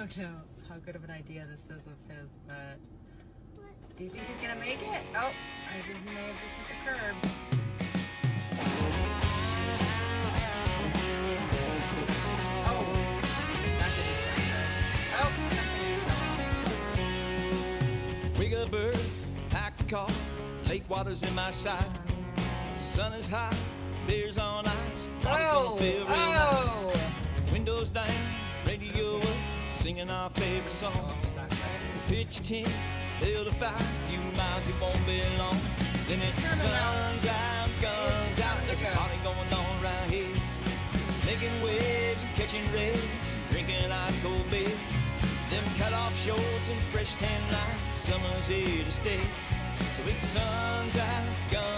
don't know how good of an idea this is of his, but do you think he's gonna make it? Oh, I think he may have just hit the curb. Oh, that didn't sound good. Oh, Wake up early, pack the car, lake water's in my sight. Sun is hot, beer's on ice, water's gonna feel real nice. Windows down, radio up, singing our favorite songs. Pitch a tent, build a fire, few miles, it won't be long. Then it's sun's out, guns out, there's a party going on right here. Making waves and catching rays, drinking ice cold beer. Them cut off shorts and fresh tan nights, summer's here to stay. So it's sun's out, guns